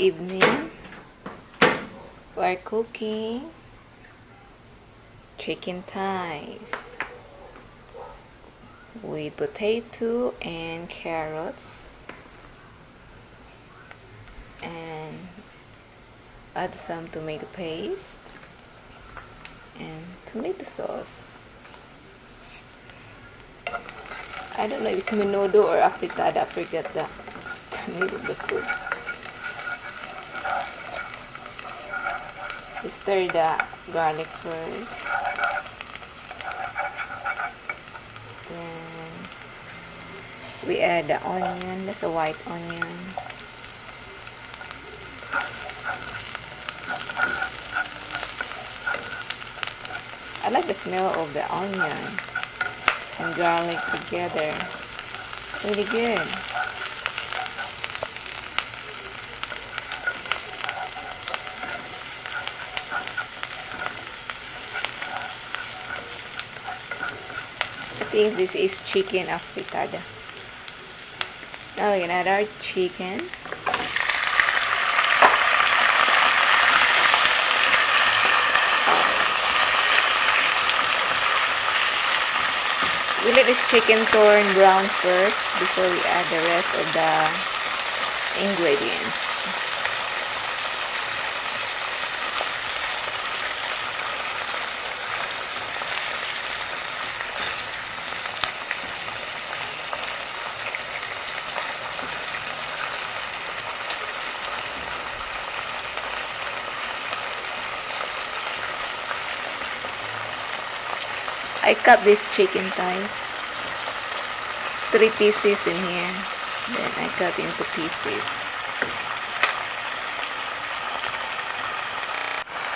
evening, we're cooking chicken thighs with potato and carrots, and add some tomato paste and tomato sauce. I don't know if it's menudo or afritada. I forget the name of the food. We stir the garlic first. Then we add the onion. That's a white onion. I like the smell of the onion and garlic together. Really good. I think this is chicken afritada. Now we're gonna add our chicken. We let this chicken turn brown first before we add the rest of the ingredients. I cut these chicken thighs, 3 pieces in here, then I cut into pieces.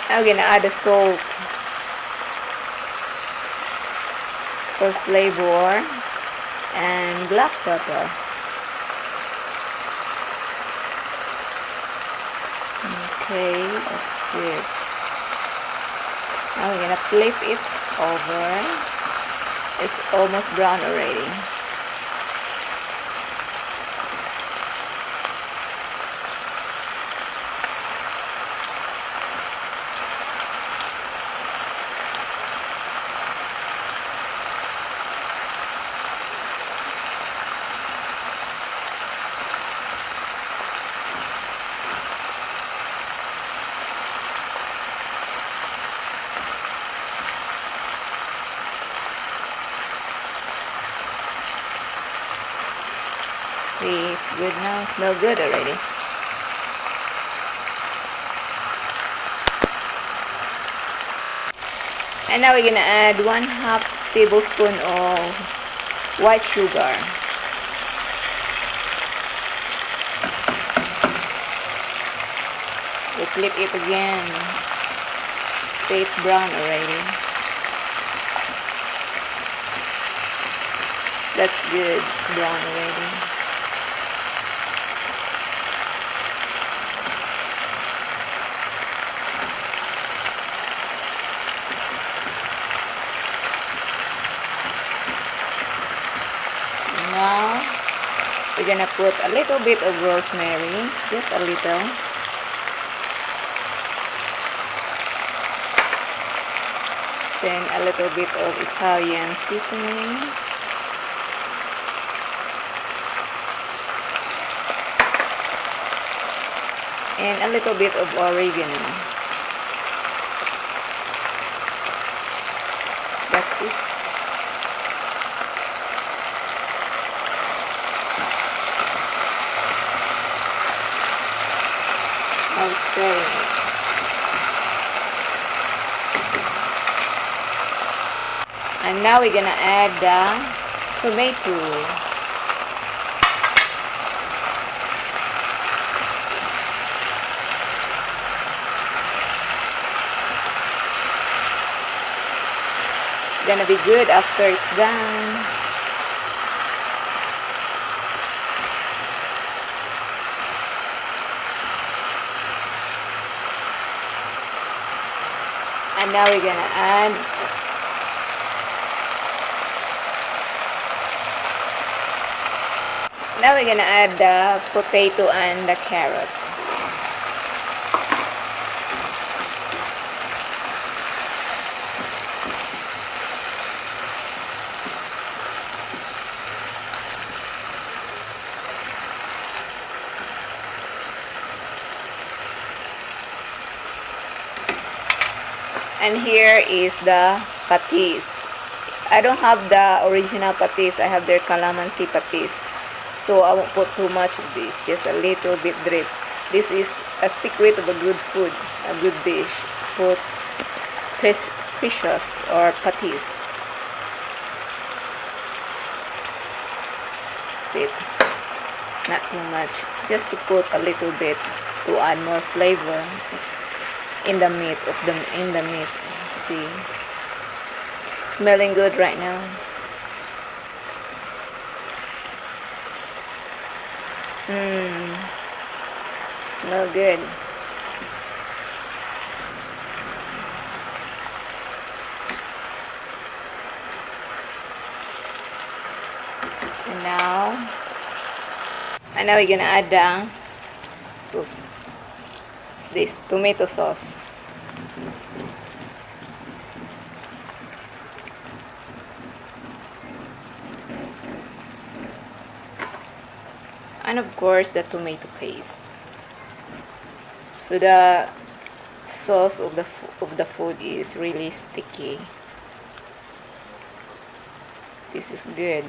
Now we're gonna add the salt for flavor and black pepper. Okay, that's good. Now we're gonna flip it over. It's almost brown already. See, it's good now. Smell good already. And now we're gonna add 1/2 tablespoon of white sugar. We flip it again. See, it's brown already. That's good. It's brown already. Now we're gonna put a little bit of rosemary, just a little. Then a little bit of Italian seasoning. And a little bit of oregano. That's it. Okay. And now we're gonna add the tomato. It's gonna be good after it's done. And now we're gonna add the potato and the carrots. And here is the patis. I don't have the original patis. I have their calamansi patis. So I won't put too much of this. Just a little bit drip. This is a secret of a good food, a good dish. Put fishes or patis. That's it. Not too much. Just to put a little bit to add more flavor in the meat See, smelling good right now. Smell good. And now we're gonna add this tomato sauce. And of course the tomato paste. So the sauce of the food is really sticky. This is good.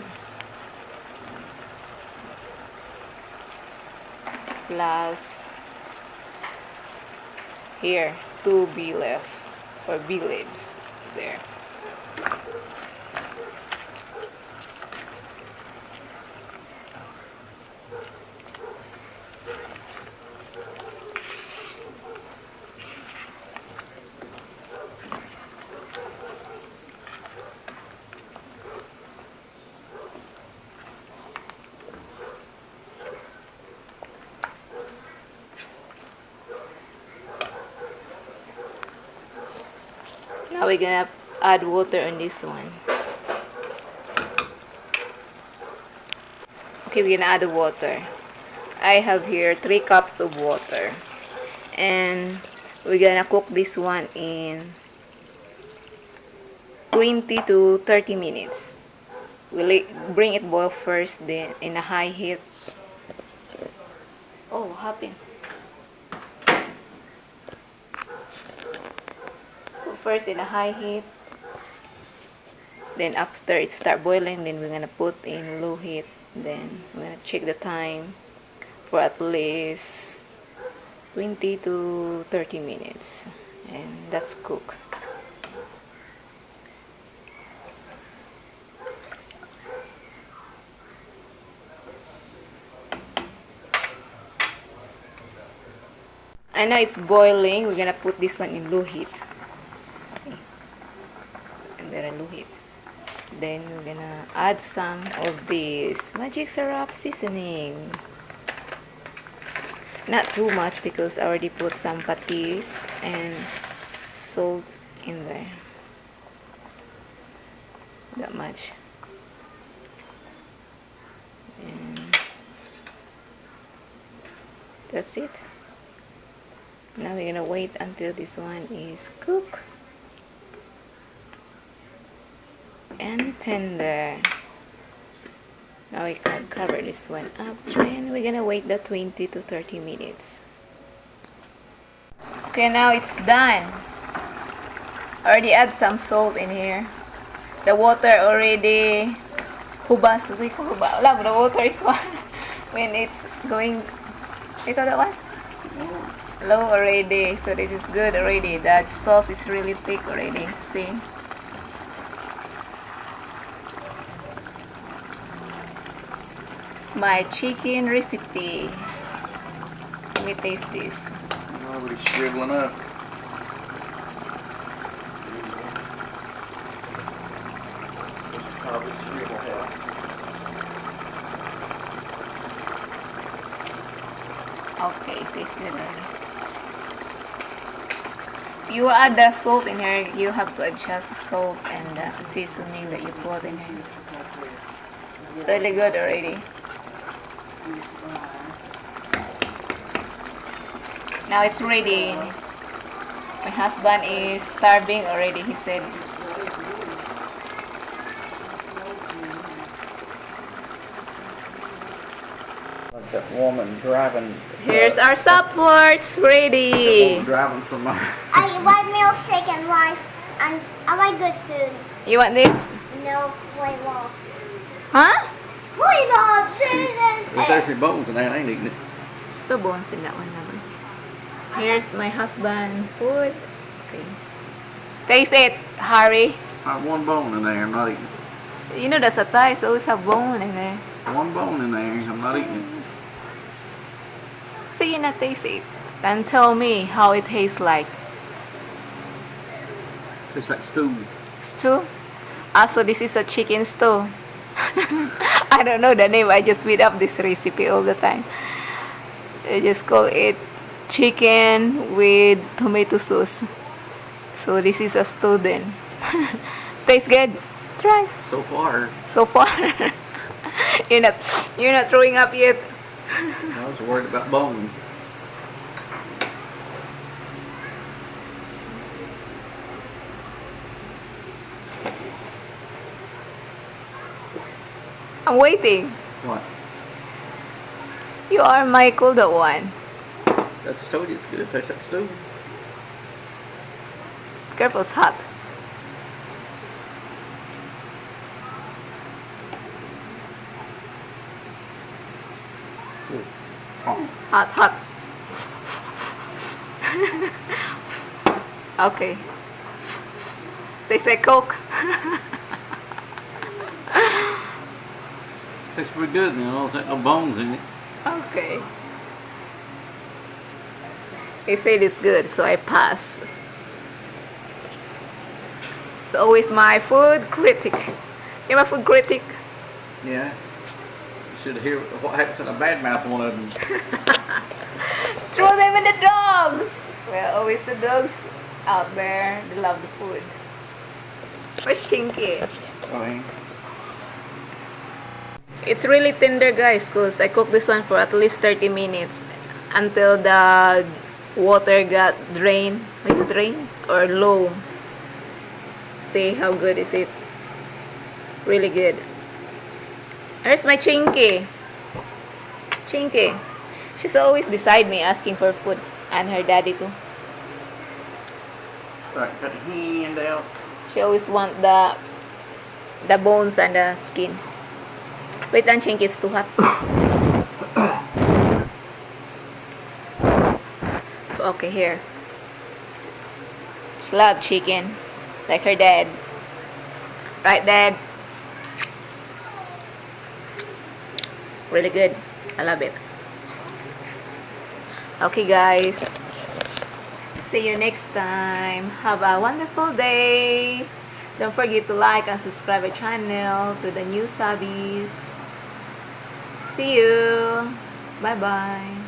Plus here 2 bee leaf or bee leaves there. Now we're gonna add water on this one. Okay, we're gonna add the water. I have here 3 cups of water, and we're gonna cook this one in 20 to 30 minutes. We'll bring it boil first, then in a high heat. Oh, what happened? First in a high heat, then after it start boiling, then we're gonna put in low heat. Then we're gonna check the time for at least 20 to 30 minutes, and that's cooked. And now it's boiling. We're gonna put this one in low heat. Low heat. Then we're gonna add some of this magic syrup seasoning. Not too much because I already put some patis and salt in there. That much. And that's it. Now we're gonna wait until this one is cooked and tender. Now we can cover this one up and we're gonna wait the 20 to 30 minutes. Okay, now it's done. Already add some salt in here. The water already hubas. We call hubas. The water is one when it's going. You call that one? Low already. So this is good already. That sauce is really thick already. See? My chicken recipe. Let me taste this. Already scribbling up. Okay, tastes good already. You add the salt in here. You have to adjust the salt and the seasoning that you put in here. Really good already. Now it's ready. My husband is starving already, he said. Like that woman driving. Here's our supper. It's ready. Driving from my. I want me milkshake and rice, and I like good food. You want this? No flavor. Huh? Flavor, There's actually bones in there. I ain't eating it. The bones in that one naman. Here's my husband food. Okay. Taste it, Harry. I have one bone in there. I'm not eating it. You know the satay always have bone in there. One bone in there. I'm not eating it. Sige na, taste it. And tell me how it tastes like. Tastes like stew. Stew? So this is a chicken stew. I don't know the name. I just read up this recipe all the time. I just call it chicken with tomato sauce. So this is a stew then. Tastes good. Try. So far. So far. you're not throwing up yet. I was worried about bones. I'm waiting. What? You are Michael the one. That's what I told you. It's good. It tastes like stew. Careful, it's hot. Ooh. Oh. Hot, hot. Okay. Tastes like Coke. Tastes pretty good. You know, there's no bones in it. Okay. They said it's good, so I pass. It's always my food critic. You're my food critic. Yeah. You should hear what happens when I badmouth one of them. Throw them in the dogs. Well, always the dogs out there. They love the food. Where's Chinky? Oh, yeah. It's really tender, guys, because I cooked this one for at least 30 minutes until the water got drained. Is it drained or low? See how good is it? Really good. Here's my Chinky. Chinky. She's always beside me asking for food, and her daddy too. Alright, got the handouts. She always want the bones and the skin. Wait lang, Chinky, it's too hot. Okay, here. She loves chicken, like her dad. Right, Dad? Really good. I love it. Okay, guys. See you next time. Have a wonderful day. Don't forget to like and subscribe our channel to the new subbies. See you. Bye-bye.